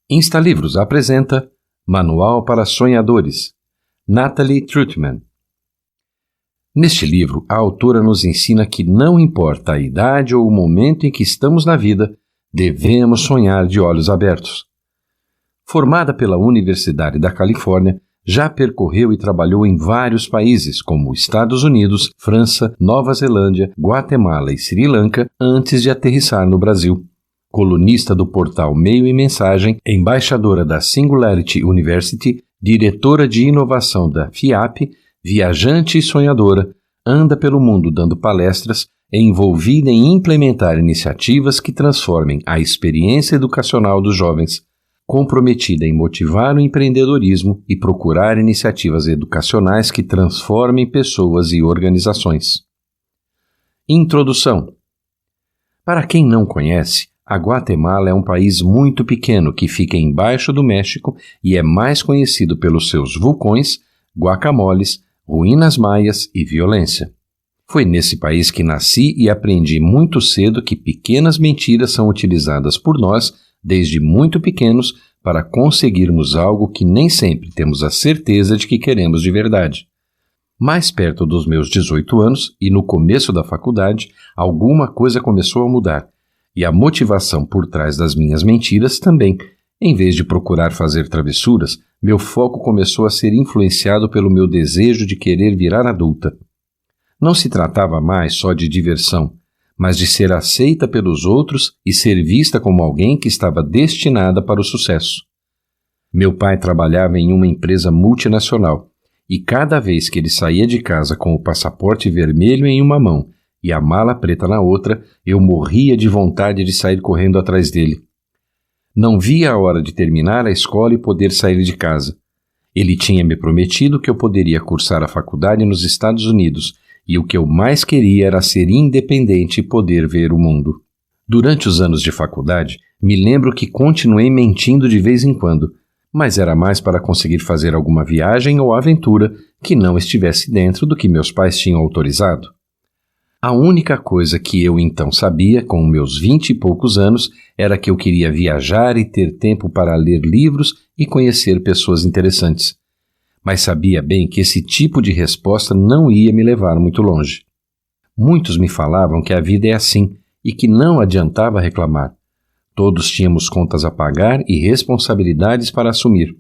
Instalivros apresenta Manual para Sonhadores, Natalie Trutman. Neste livro, a autora nos ensina que não importa a idade ou o momento em que estamos na vida, devemos sonhar de olhos abertos. Formada pela Universidade da Califórnia, já percorreu e trabalhou em vários países, como Estados Unidos, França, Nova Zelândia, Guatemala e Sri Lanka, antes de aterrissar no Brasil. Colunista do portal Meio e Mensagem, embaixadora da Singularity University, diretora de inovação da FIAP, viajante e sonhadora, anda pelo mundo dando palestras, é envolvida em implementar iniciativas que transformem a experiência educacional dos jovens, comprometida em motivar o empreendedorismo e procurar iniciativas educacionais que transformem pessoas e organizações. Introdução. Para quem não conhece, a Guatemala é um país muito pequeno que fica embaixo do México e é mais conhecido pelos seus vulcões, guacamoles, ruínas maias e violência. Foi nesse país que nasci e aprendi muito cedo que pequenas mentiras são utilizadas por nós, desde muito pequenos, para conseguirmos algo que nem sempre temos a certeza de que queremos de verdade. Mais perto dos meus 18 anos e no começo da faculdade, alguma coisa começou a mudar. E a motivação por trás das minhas mentiras também. Em vez de procurar fazer travessuras, meu foco começou a ser influenciado pelo meu desejo de querer virar adulta. Não se tratava mais só de diversão, mas de ser aceita pelos outros e ser vista como alguém que estava destinada para o sucesso. Meu pai trabalhava em uma empresa multinacional, e cada vez que ele saía de casa com o passaporte vermelho em uma mão e a mala preta na outra, eu morria de vontade de sair correndo atrás dele. Não via a hora de terminar a escola e poder sair de casa. Ele tinha me prometido que eu poderia cursar a faculdade nos Estados Unidos, e o que eu mais queria era ser independente e poder ver o mundo. Durante os anos de faculdade, me lembro que continuei mentindo de vez em quando, mas era mais para conseguir fazer alguma viagem ou aventura que não estivesse dentro do que meus pais tinham autorizado. A única coisa que eu então sabia, com meus 20 e poucos anos, era que eu queria viajar e ter tempo para ler livros e conhecer pessoas interessantes. Mas sabia bem que esse tipo de resposta não ia me levar muito longe. Muitos me falavam que a vida é assim e que não adiantava reclamar. Todos tínhamos contas a pagar e responsabilidades para assumir.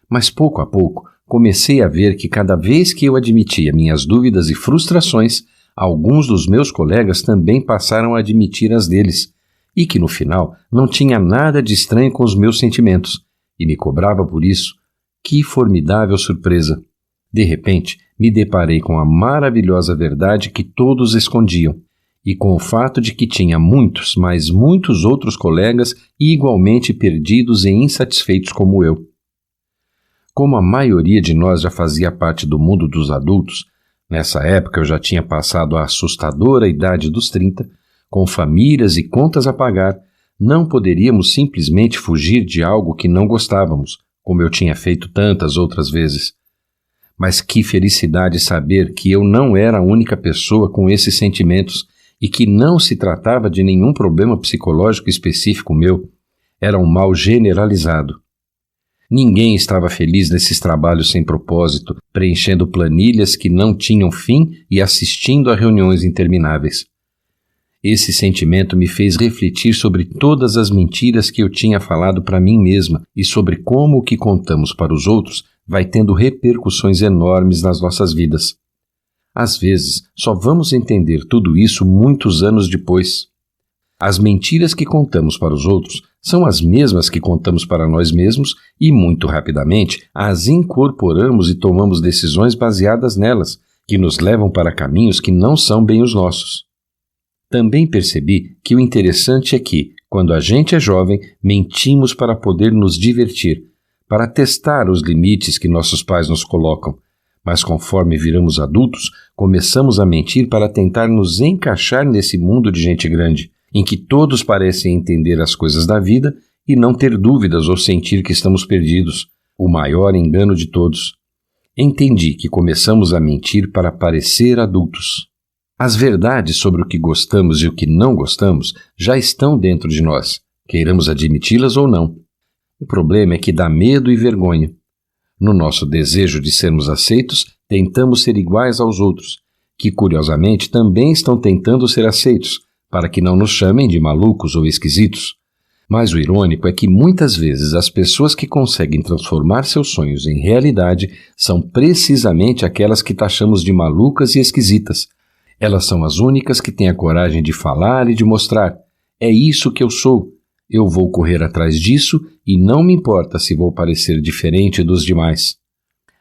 Mas pouco a pouco comecei a ver que cada vez que eu admitia minhas dúvidas e frustrações, alguns dos meus colegas também passaram a admitir as deles, e que no final não tinha nada de estranho com os meus sentimentos, e me cobrava por isso. Que formidável surpresa! De repente, me deparei com a maravilhosa verdade que todos escondiam, e com o fato de que tinha muitos, mas muitos outros colegas igualmente perdidos e insatisfeitos como eu. Como a maioria de nós já fazia parte do mundo dos adultos, nessa época eu já tinha passado a assustadora idade dos 30, com famílias e contas a pagar, não poderíamos simplesmente fugir de algo que não gostávamos, como eu tinha feito tantas outras vezes. Mas que felicidade saber que eu não era a única pessoa com esses sentimentos e que não se tratava de nenhum problema psicológico específico meu, era um mal generalizado. Ninguém estava feliz nesses trabalhos sem propósito, preenchendo planilhas que não tinham fim e assistindo a reuniões intermináveis. Esse sentimento me fez refletir sobre todas as mentiras que eu tinha falado para mim mesma e sobre como o que contamos para os outros vai tendo repercussões enormes nas nossas vidas. Às vezes, só vamos entender tudo isso muitos anos depois. As mentiras que contamos para os outros são as mesmas que contamos para nós mesmos e, muito rapidamente, as incorporamos e tomamos decisões baseadas nelas, que nos levam para caminhos que não são bem os nossos. Também percebi que o interessante é que, quando a gente é jovem, mentimos para poder nos divertir, para testar os limites que nossos pais nos colocam. Mas conforme viramos adultos, começamos a mentir para tentar nos encaixar nesse mundo de gente grande, em que todos parecem entender as coisas da vida e não ter dúvidas ou sentir que estamos perdidos, o maior engano de todos. Entendi que começamos a mentir para parecer adultos. As verdades sobre o que gostamos e o que não gostamos já estão dentro de nós, queiramos admiti-las ou não. O problema é que dá medo e vergonha. No nosso desejo de sermos aceitos, tentamos ser iguais aos outros, que curiosamente também estão tentando ser aceitos, para que não nos chamem de malucos ou esquisitos. Mas o irônico é que muitas vezes as pessoas que conseguem transformar seus sonhos em realidade são precisamente aquelas que taxamos de malucas e esquisitas. Elas são as únicas que têm a coragem de falar e de mostrar: é isso que eu sou, eu vou correr atrás disso e não me importa se vou parecer diferente dos demais.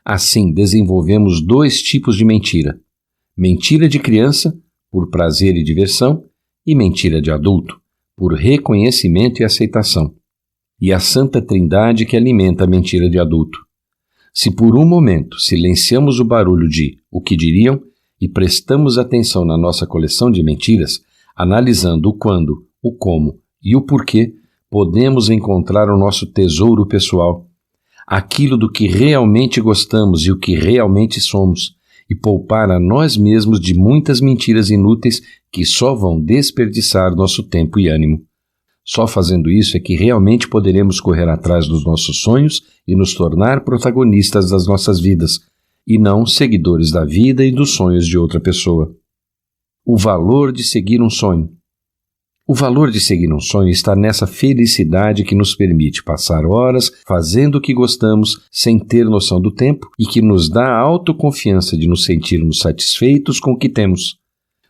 Assim, desenvolvemos 2 tipos de mentira: mentira de criança, por prazer e diversão, e mentira de adulto, por reconhecimento e aceitação. E a Santa Trindade que alimenta a mentira de adulto. Se por um momento silenciamos o barulho de "o que diriam" e prestamos atenção na nossa coleção de mentiras, analisando o quando, o como e o porquê, podemos encontrar o nosso tesouro pessoal, aquilo do que realmente gostamos e o que realmente somos, e poupar a nós mesmos de muitas mentiras inúteis que só vão desperdiçar nosso tempo e ânimo. Só fazendo isso é que realmente poderemos correr atrás dos nossos sonhos e nos tornar protagonistas das nossas vidas, e não seguidores da vida e dos sonhos de outra pessoa. O valor de seguir um sonho. O valor de seguir um sonho está nessa felicidade que nos permite passar horas fazendo o que gostamos sem ter noção do tempo e que nos dá a autoconfiança de nos sentirmos satisfeitos com o que temos.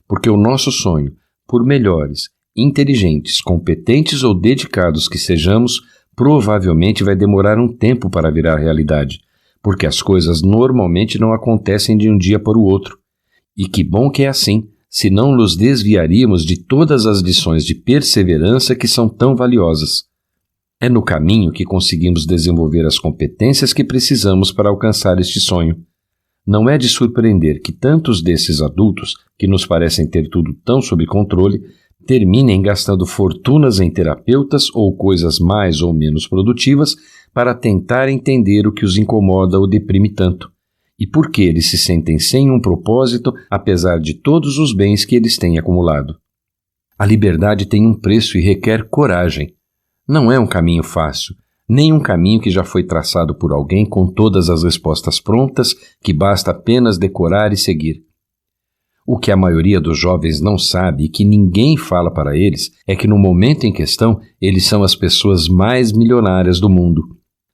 Porque o nosso sonho, por melhores, inteligentes, competentes ou dedicados que sejamos, provavelmente vai demorar um tempo para virar realidade, porque as coisas normalmente não acontecem de um dia para o outro. E que bom que é assim, se não nos desviaríamos de todas as lições de perseverança que são tão valiosas. É no caminho que conseguimos desenvolver as competências que precisamos para alcançar este sonho. Não é de surpreender que tantos desses adultos, que nos parecem ter tudo tão sob controle, terminem gastando fortunas em terapeutas ou coisas mais ou menos produtivas para tentar entender o que os incomoda ou deprime tanto. E por que eles se sentem sem um propósito, apesar de todos os bens que eles têm acumulado. A liberdade tem um preço e requer coragem. Não é um caminho fácil, nem um caminho que já foi traçado por alguém com todas as respostas prontas, que basta apenas decorar e seguir. O que a maioria dos jovens não sabe e que ninguém fala para eles é que no momento em questão eles são as pessoas mais milionárias do mundo.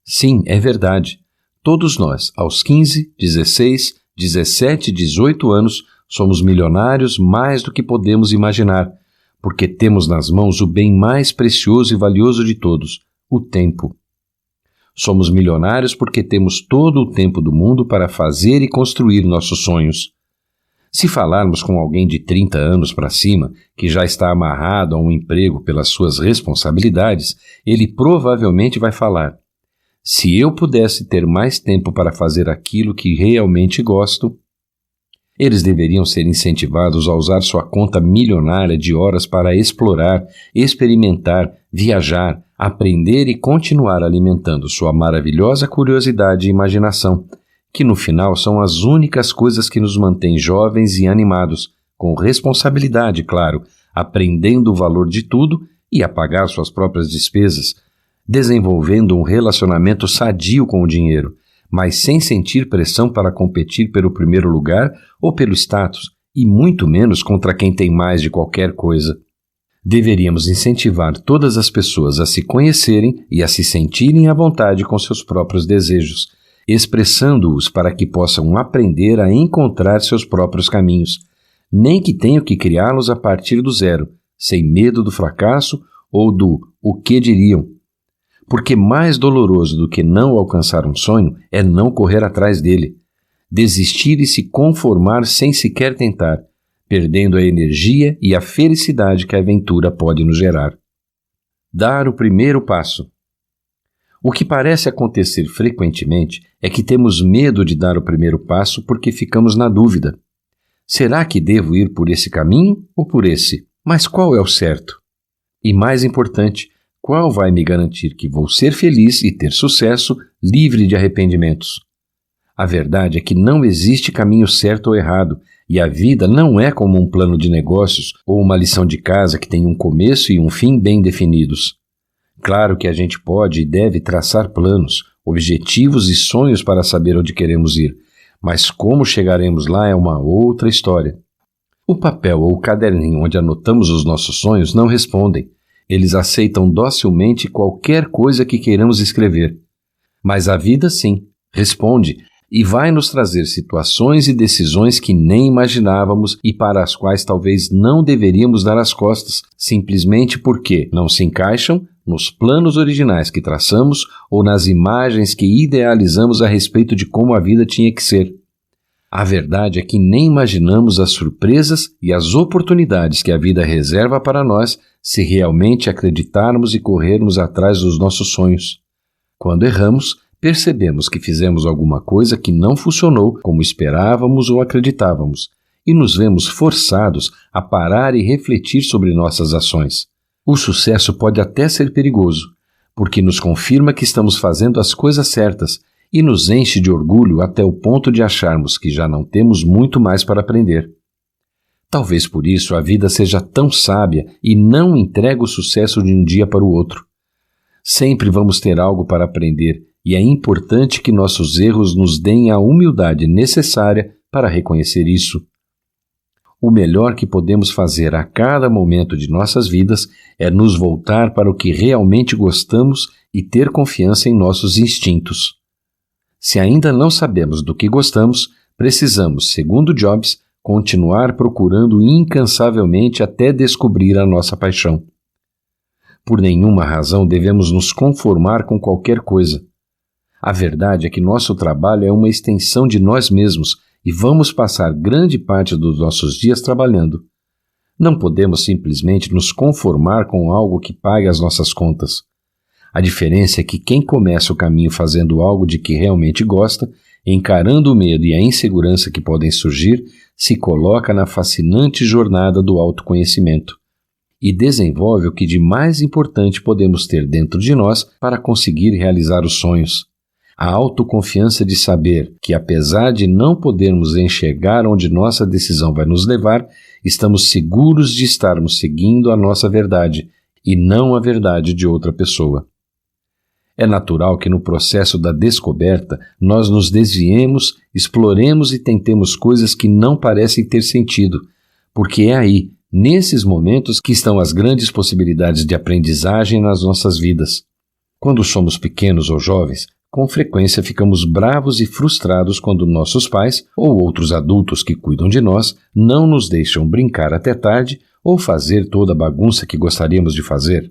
Sim, é verdade. Todos nós, aos 15, 16, 17 e 18 anos, somos milionários mais do que podemos imaginar, porque temos nas mãos o bem mais precioso e valioso de todos, o tempo. Somos milionários porque temos todo o tempo do mundo para fazer e construir nossos sonhos. Se falarmos com alguém de 30 anos para cima, que já está amarrado a um emprego pelas suas responsabilidades, ele provavelmente vai falar: se eu pudesse ter mais tempo para fazer aquilo que realmente gosto. Eles deveriam ser incentivados a usar sua conta milionária de horas para explorar, experimentar, viajar, aprender e continuar alimentando sua maravilhosa curiosidade e imaginação, que no final são as únicas coisas que nos mantêm jovens e animados, com responsabilidade, claro, aprendendo o valor de tudo e a pagar suas próprias despesas, desenvolvendo um relacionamento sadio com o dinheiro, mas sem sentir pressão para competir pelo primeiro lugar ou pelo status, e muito menos contra quem tem mais de qualquer coisa. Deveríamos incentivar todas as pessoas a se conhecerem e a se sentirem à vontade com seus próprios desejos, expressando-os para que possam aprender a encontrar seus próprios caminhos, nem que tenham que criá-los a partir do zero, sem medo do fracasso ou do "o que diriam". Porque mais doloroso do que não alcançar um sonho é não correr atrás dele, desistir e se conformar sem sequer tentar, perdendo a energia e a felicidade que a aventura pode nos gerar. Dar o primeiro passo. O que parece acontecer frequentemente é que temos medo de dar o primeiro passo porque ficamos na dúvida. Será que devo ir por esse caminho ou por esse? Mas qual é o certo? E mais importante, qual vai me garantir que vou ser feliz e ter sucesso, livre de arrependimentos? A verdade é que não existe caminho certo ou errado, e a vida não é como um plano de negócios ou uma lição de casa que tem um começo e um fim bem definidos. Claro que a gente pode e deve traçar planos, objetivos e sonhos para saber onde queremos ir, mas como chegaremos lá é uma outra história. O papel ou o caderninho onde anotamos os nossos sonhos não respondem. Eles aceitam docilmente qualquer coisa que queiramos escrever. Mas a vida, sim, responde e vai nos trazer situações e decisões que nem imaginávamos e para as quais talvez não deveríamos dar as costas, simplesmente porque não se encaixam nos planos originais que traçamos ou nas imagens que idealizamos a respeito de como a vida tinha que ser. A verdade é que nem imaginamos as surpresas e as oportunidades que a vida reserva para nós se realmente acreditarmos e corrermos atrás dos nossos sonhos. Quando erramos, percebemos que fizemos alguma coisa que não funcionou como esperávamos ou acreditávamos, e nos vemos forçados a parar e refletir sobre nossas ações. O sucesso pode até ser perigoso, porque nos confirma que estamos fazendo as coisas certas e nos enche de orgulho até o ponto de acharmos que já não temos muito mais para aprender. Talvez por isso a vida seja tão sábia e não entrega o sucesso de um dia para o outro. Sempre vamos ter algo para aprender e é importante que nossos erros nos deem a humildade necessária para reconhecer isso. O melhor que podemos fazer a cada momento de nossas vidas é nos voltar para o que realmente gostamos e ter confiança em nossos instintos. Se ainda não sabemos do que gostamos, precisamos, segundo Jobs, continuar procurando incansavelmente até descobrir a nossa paixão. Por nenhuma razão devemos nos conformar com qualquer coisa. A verdade é que nosso trabalho é uma extensão de nós mesmos e vamos passar grande parte dos nossos dias trabalhando. Não podemos simplesmente nos conformar com algo que pague as nossas contas. A diferença é que quem começa o caminho fazendo algo de que realmente gosta, encarando o medo e a insegurança que podem surgir, se coloca na fascinante jornada do autoconhecimento e desenvolve o que de mais importante podemos ter dentro de nós para conseguir realizar os sonhos. A autoconfiança de saber que, apesar de não podermos enxergar onde nossa decisão vai nos levar, estamos seguros de estarmos seguindo a nossa verdade e não a verdade de outra pessoa. É natural que no processo da descoberta nós nos desviemos, exploremos e tentemos coisas que não parecem ter sentido, porque é aí, nesses momentos, que estão as grandes possibilidades de aprendizagem nas nossas vidas. Quando somos pequenos ou jovens, com frequência ficamos bravos e frustrados quando nossos pais ou outros adultos que cuidam de nós não nos deixam brincar até tarde ou fazer toda a bagunça que gostaríamos de fazer.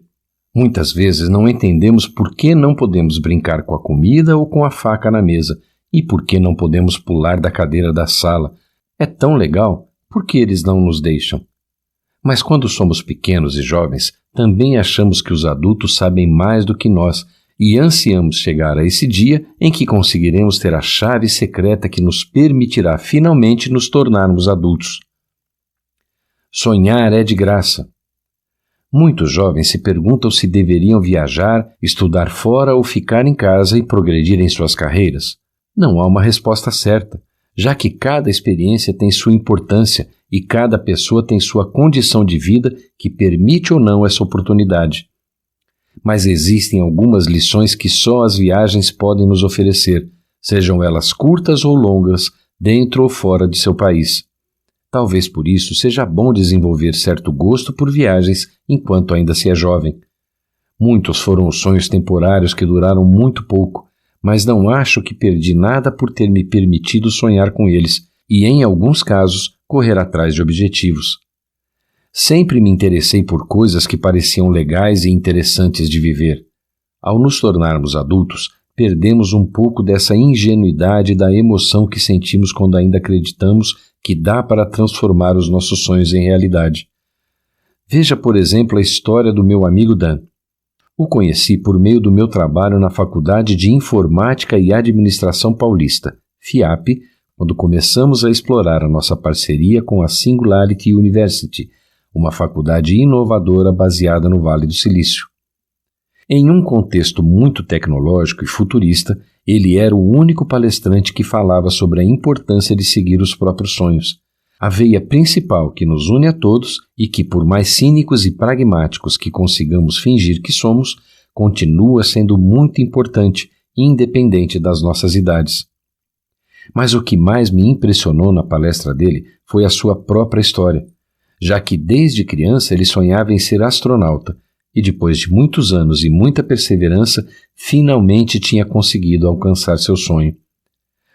Muitas vezes não entendemos por que não podemos brincar com a comida ou com a faca na mesa e por que não podemos pular da cadeira da sala. É tão legal, por que eles não nos deixam? Mas quando somos pequenos e jovens, também achamos que os adultos sabem mais do que nós e ansiamos chegar a esse dia em que conseguiremos ter a chave secreta que nos permitirá finalmente nos tornarmos adultos. Sonhar é de graça. Muitos jovens se perguntam se deveriam viajar, estudar fora ou ficar em casa e progredir em suas carreiras. Não há uma resposta certa, já que cada experiência tem sua importância e cada pessoa tem sua condição de vida que permite ou não essa oportunidade. Mas existem algumas lições que só as viagens podem nos oferecer, sejam elas curtas ou longas, dentro ou fora de seu país. Talvez por isso seja bom desenvolver certo gosto por viagens enquanto ainda se é jovem. Muitos foram os sonhos temporários que duraram muito pouco, mas não acho que perdi nada por ter me permitido sonhar com eles e, em alguns casos, correr atrás de objetivos. Sempre me interessei por coisas que pareciam legais e interessantes de viver. Ao nos tornarmos adultos, perdemos um pouco dessa ingenuidade e da emoção que sentimos quando ainda acreditamos que dá para transformar os nossos sonhos em realidade. Veja, por exemplo, a história do meu amigo Dan. O conheci por meio do meu trabalho na Faculdade de Informática e Administração Paulista, FIAP, quando começamos a explorar a nossa parceria com a Singularity University, uma faculdade inovadora baseada no Vale do Silício. Em um contexto muito tecnológico e futurista, ele era o único palestrante que falava sobre a importância de seguir os próprios sonhos, a veia principal que nos une a todos e que, por mais cínicos e pragmáticos que consigamos fingir que somos, continua sendo muito importante, independente das nossas idades. Mas o que mais me impressionou na palestra dele foi a sua própria história, já que desde criança ele sonhava em ser astronauta e depois de muitos anos e muita perseverança, finalmente tinha conseguido alcançar seu sonho.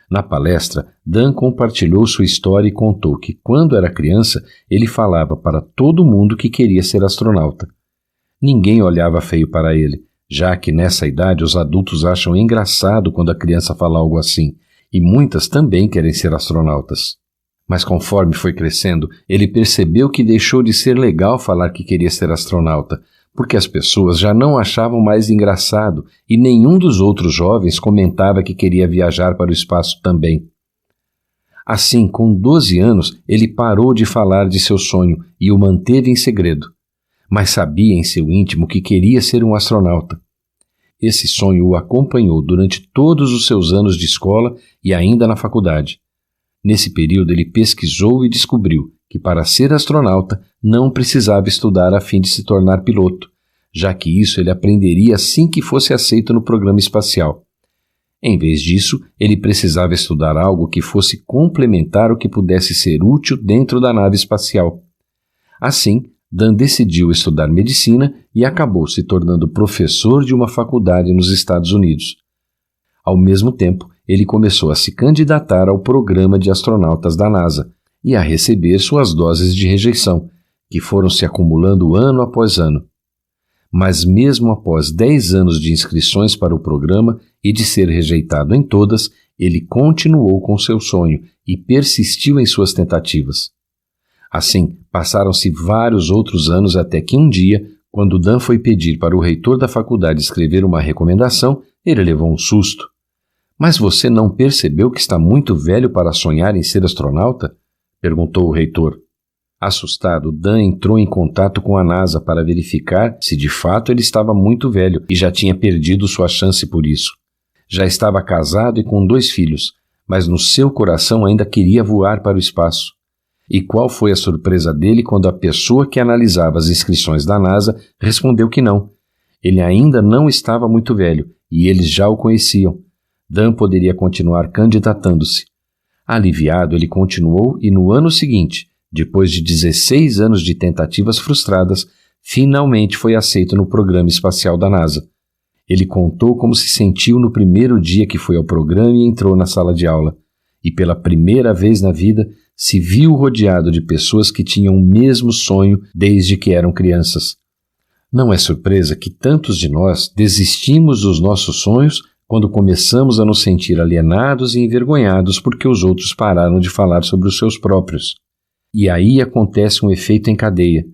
Na palestra, Dan compartilhou sua história e contou que, quando era criança, ele falava para todo mundo que queria ser astronauta. Ninguém olhava feio para ele, já que nessa idade os adultos acham engraçado quando a criança fala algo assim, e muitas também querem ser astronautas. Mas conforme foi crescendo, ele percebeu que deixou de ser legal falar que queria ser astronauta, porque as pessoas já não achavam mais engraçado e nenhum dos outros jovens comentava que queria viajar para o espaço também. Assim, com 12 anos, ele parou de falar de seu sonho e o manteve em segredo, mas sabia em seu íntimo que queria ser um astronauta. Esse sonho o acompanhou durante todos os seus anos de escola e ainda na faculdade. Nesse período, ele pesquisou e descobriu que para ser astronauta não precisava estudar a fim de se tornar piloto, já que isso ele aprenderia assim que fosse aceito no programa espacial. Em vez disso, ele precisava estudar algo que fosse complementar o que pudesse ser útil dentro da nave espacial. Assim, Dan decidiu estudar medicina e acabou se tornando professor de uma faculdade nos Estados Unidos. Ao mesmo tempo, ele começou a se candidatar ao programa de astronautas da NASA e a receber suas doses de rejeição, que foram se acumulando ano após ano. Mas mesmo após 10 anos de inscrições para o programa e de ser rejeitado em todas, ele continuou com seu sonho e persistiu em suas tentativas. Assim, passaram-se vários outros anos até que um dia, quando Dan foi pedir para o reitor da faculdade escrever uma recomendação, ele levou um susto. Mas você não percebeu que está muito velho para sonhar em ser astronauta? Perguntou o reitor. Assustado, Dan entrou em contato com a NASA para verificar se de fato ele estava muito velho e já tinha perdido sua chance por isso. Já estava casado e com 2 filhos, mas no seu coração ainda queria voar para o espaço. E qual foi a surpresa dele quando a pessoa que analisava as inscrições da NASA respondeu que não. Ele ainda não estava muito velho e eles já o conheciam. Dan poderia continuar candidatando-se. Aliviado, ele continuou e no ano seguinte, depois de 16 anos de tentativas frustradas, finalmente foi aceito no programa espacial da NASA. Ele contou como se sentiu no primeiro dia que foi ao programa e entrou na sala de aula. E pela primeira vez na vida, se viu rodeado de pessoas que tinham o mesmo sonho desde que eram crianças. Não é surpresa que tantos de nós desistimos dos nossos sonhos quando começamos a nos sentir alienados e envergonhados porque os outros pararam de falar sobre os seus próprios. E aí acontece um efeito em cadeia.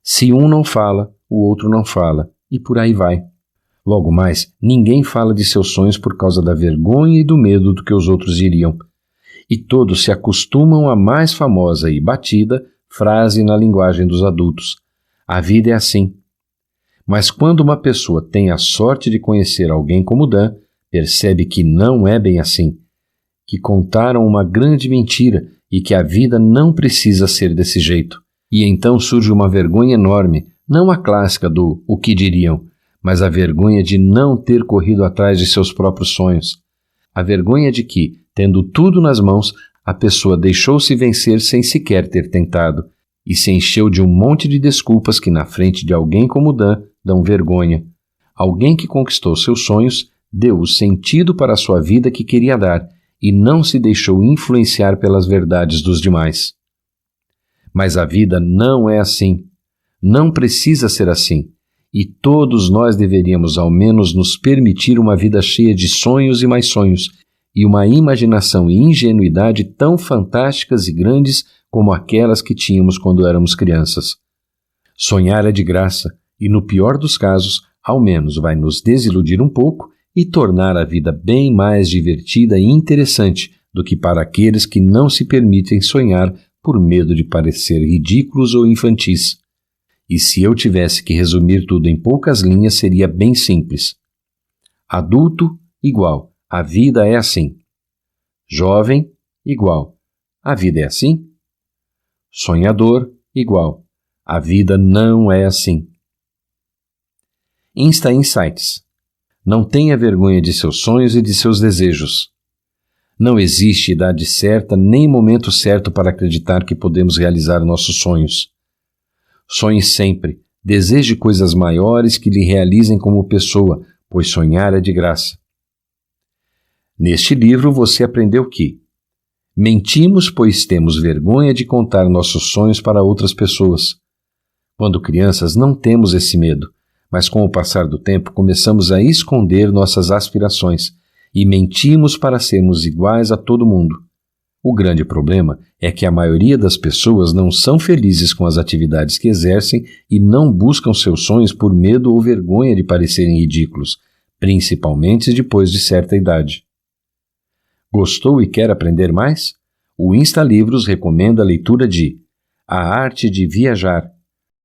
Se um não fala, o outro não fala, e por aí vai. Logo mais, ninguém fala de seus sonhos por causa da vergonha e do medo do que os outros diriam. E todos se acostumam à mais famosa e batida frase na linguagem dos adultos: a vida é assim. Mas quando uma pessoa tem a sorte de conhecer alguém como Dan, percebe que não é bem assim, que contaram uma grande mentira e que a vida não precisa ser desse jeito. E então surge uma vergonha enorme, não a clássica do "o que diriam", mas a vergonha de não ter corrido atrás de seus próprios sonhos. A vergonha de que, tendo tudo nas mãos, a pessoa deixou-se vencer sem sequer ter tentado, e se encheu de um monte de desculpas que na frente de alguém como Dan dão vergonha. Alguém que conquistou seus sonhos deu o sentido para a sua vida que queria dar e não se deixou influenciar pelas verdades dos demais. Mas a vida não é assim. Não precisa ser assim. E todos nós deveríamos ao menos nos permitir uma vida cheia de sonhos e mais sonhos, e uma imaginação e ingenuidade tão fantásticas e grandes como aquelas que tínhamos quando éramos crianças. Sonhar é de graça, e no pior dos casos, ao menos vai nos desiludir um pouco e tornar a vida bem mais divertida e interessante do que para aqueles que não se permitem sonhar por medo de parecer ridículos ou infantis. E se eu tivesse que resumir tudo em poucas linhas, seria bem simples. Adulto, igual, a vida é assim. Jovem, igual, a vida é assim. Sonhador, igual, a vida não é assim. Insta Insights. Não tenha vergonha de seus sonhos e de seus desejos. Não existe idade certa nem momento certo para acreditar que podemos realizar nossos sonhos. Sonhe sempre, deseje coisas maiores que lhe realizem como pessoa, pois sonhar é de graça. Neste livro você aprendeu que mentimos pois temos vergonha de contar nossos sonhos para outras pessoas. Quando crianças não temos esse medo, mas com o passar do tempo começamos a esconder nossas aspirações e mentimos para sermos iguais a todo mundo. O grande problema é que a maioria das pessoas não são felizes com as atividades que exercem e não buscam seus sonhos por medo ou vergonha de parecerem ridículos, principalmente depois de certa idade. Gostou e quer aprender mais? O Insta Livros recomenda a leitura de A Arte de Viajar,